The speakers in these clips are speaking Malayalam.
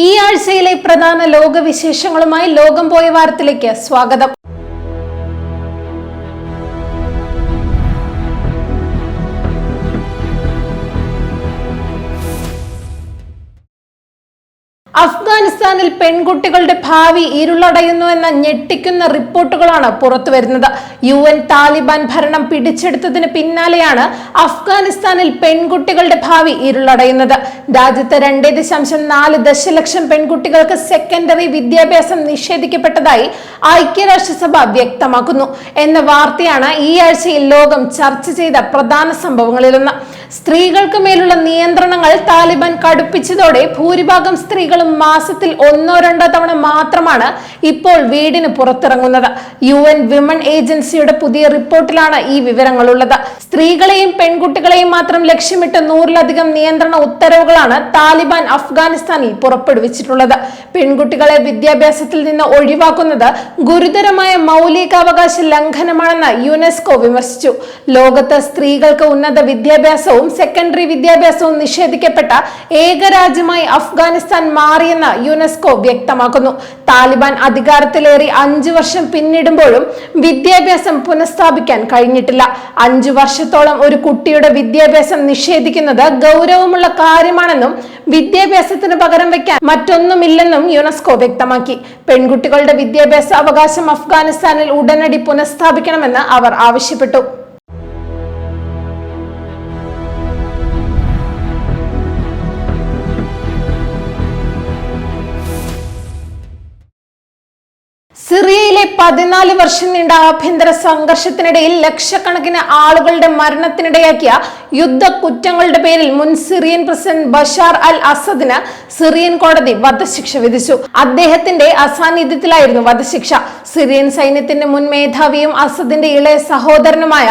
ഈ ആഴ്ചയിലെ പ്രധാന ലോകവിശേഷങ്ങളുമായി ലോകം പോയ വാരത്തിലേക്ക് സ്വാഗതം. അഫ്ഗാനിസ്ഥാനിൽ പെൺകുട്ടികളുടെ ഭാവി ഇരുളടയുന്നുവെന്ന ഞെട്ടിക്കുന്ന റിപ്പോർട്ടുകളാണ് പുറത്തുവരുന്നത്. UN താലിബാൻ ഭരണം പിടിച്ചെടുത്തതിന് പിന്നാലെയാണ് അഫ്ഗാനിസ്ഥാനിൽ പെൺകുട്ടികളുടെ ഭാവി ഇരുളടയുന്നത്. രാജ്യത്ത് 2.4 ദശലക്ഷം പെൺകുട്ടികൾക്ക് സെക്കൻഡറി വിദ്യാഭ്യാസം നിഷേധിക്കപ്പെട്ടതായി ഐക്യരാഷ്ട്രസഭ വ്യക്തമാക്കുന്നു എന്ന വാർത്തയാണ് ഈ ആഴ്ചയിൽ ലോകം ചർച്ച ചെയ്ത പ്രധാന സംഭവങ്ങളിലൊന്ന്. സ്ത്രീകൾക്ക് മേലുള്ള നിയന്ത്രണങ്ങൾ താലിബാൻ കടുപ്പിച്ചതോടെ ഭൂരിഭാഗം സ്ത്രീകളും മാസത്തിൽ 1-2 തവണ മാത്രമാണ് ഇപ്പോൾ വീടിന് പുറത്തിറങ്ങുന്നത്. UN വിമൺ ഏജൻസിയുടെ പുതിയ റിപ്പോർട്ടിലാണ് ഈ വിവരങ്ങളുള്ളത്. സ്ത്രീകളെയും പെൺകുട്ടികളെയും മാത്രം ലക്ഷ്യമിട്ട് 100-ലധികം നിയന്ത്രണ ഉത്തരവുകളാണ് താലിബാൻ അഫ്ഗാനിസ്ഥാനിൽ പുറപ്പെടുവിച്ചിട്ടുള്ളത്. പെൺകുട്ടികളെ വിദ്യാഭ്യാസത്തിൽ നിന്ന് ഒഴിവാക്കുന്നത് ഗുരുതരമായ മൗലികാവകാശ ലംഘനമാണെന്ന് യുനെസ്കോ വിമർശിച്ചു. ലോകത്ത് സ്ത്രീകൾക്ക് ഉന്നത വിദ്യാഭ്യാസവും സെക്കൻഡറി വിദ്യാഭ്യാസവും നിഷേധിക്കപ്പെട്ട ഏക രാജ്യമായി അഫ്ഗാനിസ്ഥാൻ മാറിയെന്ന് യുനെസ്കോ വ്യക്തമാക്കുന്നു. താലിബാൻ അധികാരത്തിലേറി 5 വർഷം പിന്നിടുമ്പോഴും വിദ്യാഭ്യാസം പുനഃസ്ഥാപിക്കാൻ കഴിഞ്ഞിട്ടില്ല. 5 വർഷത്തോളം ഒരു കുട്ടിയുടെ വിദ്യാഭ്യാസം നിഷേധിക്കുന്നത് ഗൗരവമുള്ള കാര്യമാണെന്നും വിദ്യാഭ്യാസത്തിന് പകരം വയ്ക്കാൻ മറ്റൊന്നുമില്ലെന്നും യുനെസ്കോ വ്യക്തമാക്കി. പെൺകുട്ടികളുടെ വിദ്യാഭ്യാസ അവകാശം അഫ്ഗാനിസ്ഥാനിൽ ഉടനടി പുനഃസ്ഥാപിക്കണമെന്ന് അവർ ആവശ്യപ്പെട്ടു. സിറിയയിലെ 14 വർഷം നീണ്ട ആഭ്യന്തര സംഘർഷത്തിനിടയിൽ ലക്ഷക്കണക്കിന് ആളുകളുടെ മരണത്തിനിടയാക്കിയ യുദ്ധ കുറ്റങ്ങളുടെ പേരിൽ മുൻ സിറിയൻ പ്രസിഡന്റ് ബഷാർ അൽ അസദിന് സിറിയൻ കോടതി വധശിക്ഷ വിധിച്ചു. അദ്ദേഹത്തിന്റെ അസാന്നിധ്യത്തിലായിരുന്നു വധശിക്ഷ. സിറിയൻ സൈന്യത്തിന്റെ മുൻ മേധാവിയും അസദിന്റെ ഇളയ സഹോദരനുമായ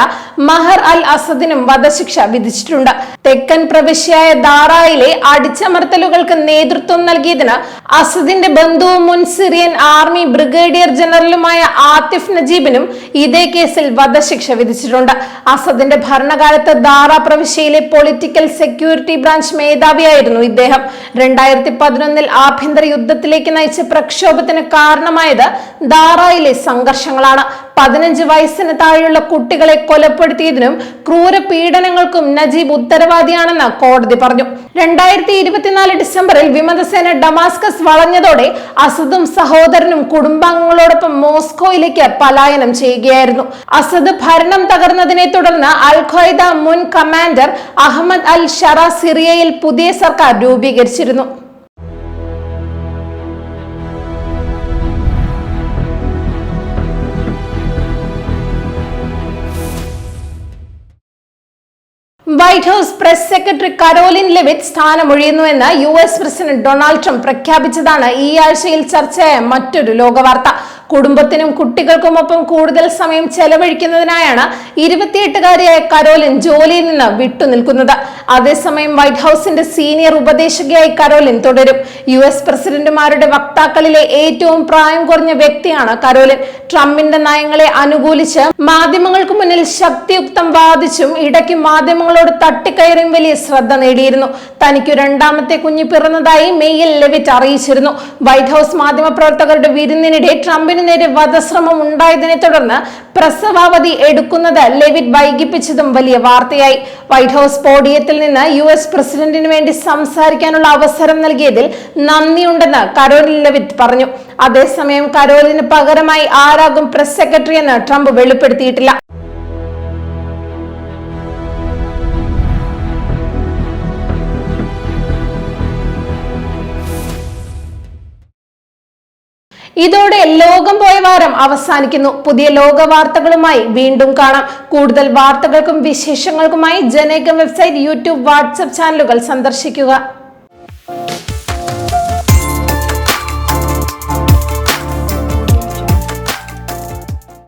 മഹർ അൽ അസദിനും വധശിക്ഷ വിധിച്ചിട്ടുണ്ട്. തെക്കൻ പ്രവിശ്യയായ ദാറായിലെ അടിച്ചമർത്തലുകൾക്ക് നേതൃത്വം നൽകിയതിന് അസദിന്റെ ബന്ധുവും മുൻ സിറിയൻ ആർമി ബ്രിഗേഡിയർ ജനറലുമായ ആതിഫ് നജീബിനും ഇതേ കേസിൽ വധശിക്ഷ വിധിച്ചിട്ടുണ്ട്. അസദിന്റെ ഭരണകാലത്ത് ദാറ പ്രവിശ്യയിലെ പൊളിറ്റിക്കൽ സെക്യൂരിറ്റി ബ്രാഞ്ച് മേധാവിയായിരുന്നു ഇദ്ദേഹം. 2011 ആഭ്യന്തര യുദ്ധത്തിലേക്ക് നയിച്ച പ്രക്ഷോഭത്തിന് കാരണമായത് ദാറയിലെ സംഘർഷങ്ങളാണ്. 15 വയസ്സിന് താഴെയുള്ള കുട്ടികളെ കൊലപ്പെടുത്തിയതിനും ക്രൂര പീഡനങ്ങൾക്കും നജീബ് ഉത്തരവാദിയാണെന്ന് കോടതി പറഞ്ഞു. 2024 ഡിസംബറിൽ വിമതസേന ഡമാസ്കസ് വളഞ്ഞതോടെ അസദും സഹോദരനും കുടുംബാംഗങ്ങളോടൊപ്പം മോസ്കോയിലേക്ക് പലായനം ചെയ്യുകയായിരുന്നു. അസദ് ഭരണം തകർന്നതിനെ തുടർന്ന് അൽ ഖ്വയ്ദ മുൻ കമാൻഡർ അഹമ്മദ് അൽ ഷറ സിറിയയിൽ പുതിയ സർക്കാർ രൂപീകരിച്ചിരുന്നു. White House press secretary Caroline Leavitt സ്ഥാനമൊഴിയുന്നുവെന്ന് US പ്രസിഡന്റ് ഡൊണാൾഡ് ട്രംപ് പ്രഖ്യാപിച്ചതാണ് ഈ ആഴ്ചയിൽ ചർച്ചയായ മറ്റൊരു ലോകവാർത്ത. കുടുംബത്തിനും കുട്ടികൾക്കുമൊപ്പം കൂടുതൽ സമയം ചെലവഴിക്കുന്നതിനായാണ് 28-കാരിയായ കരോലിൻ ജോലിയിൽ നിന്ന് വിട്ടുനിൽക്കുന്നത്. അതേസമയം വൈറ്റ് ഹൌസിന്റെ സീനിയർ ഉപദേശകയായി കരോലിൻ തുടരും. US പ്രസിഡന്റുമാരുടെ വക്താക്കളിലെ ഏറ്റവും പ്രായം കുറഞ്ഞ വ്യക്തിയാണ് കരോലിൻ. ട്രംപിന്റെ നയങ്ങളെ അനുകൂലിച്ച് മാധ്യമങ്ങൾക്ക് മുന്നിൽ ശക്തിയുക്തം വാദിച്ചും ഇടയ്ക്ക് മാധ്യമങ്ങളോട് തട്ടിക്കയറിയും വലിയ ശ്രദ്ധ നേടിയിരുന്നു. തനിക്ക് 2ാമത്തെ കുഞ്ഞ് പിറന്നതായി മെയ്യിൽ ലെവിറ്റ് അറിയിച്ചിരുന്നു. വൈറ്റ് ഹൌസ് മാധ്യമപ്രവർത്തകരുടെ വിരുന്നിനിടെ ട്രംപിന് നേരെ വധശ്രമം ഉണ്ടായതിനെ തുടർന്ന് പ്രസവാവധി എടുക്കുന്നത് ലെവിറ്റ് വൈകിപ്പിച്ചതും വലിയ വാർത്തയായി. വൈറ്റ് ഹൌസ് പോഡിയത്തിൽ നിന്ന് US പ്രസിഡന്റിന് വേണ്ടി സംസാരിക്കാനുള്ള അവസരം നൽകിയതിൽ നന്ദിയുണ്ടെന്ന് കരോലിൻ ലെവിറ്റ് പറഞ്ഞു. അതേസമയം കരോലിന് പകരമായി ആരാകും പ്രസ് സെക്രട്ടറി എന്ന് ട്രംപ് വെളിപ്പെടുത്തിയിട്ടില്ല. ഇതോടെ ലോകം പോയ വാരം അവസാനിക്കുന്നു. പുതിയ ലോക വാർത്തകളുമായി വീണ്ടും കാണാം. കൂടുതൽ വാർത്തകൾക്കും വിശേഷങ്ങൾക്കുമായി ജനേകം വെബ്സൈറ്റ്, YouTube, വാട്സ്ആപ്പ് ചാനലുകൾ സന്ദർശിക്കുക.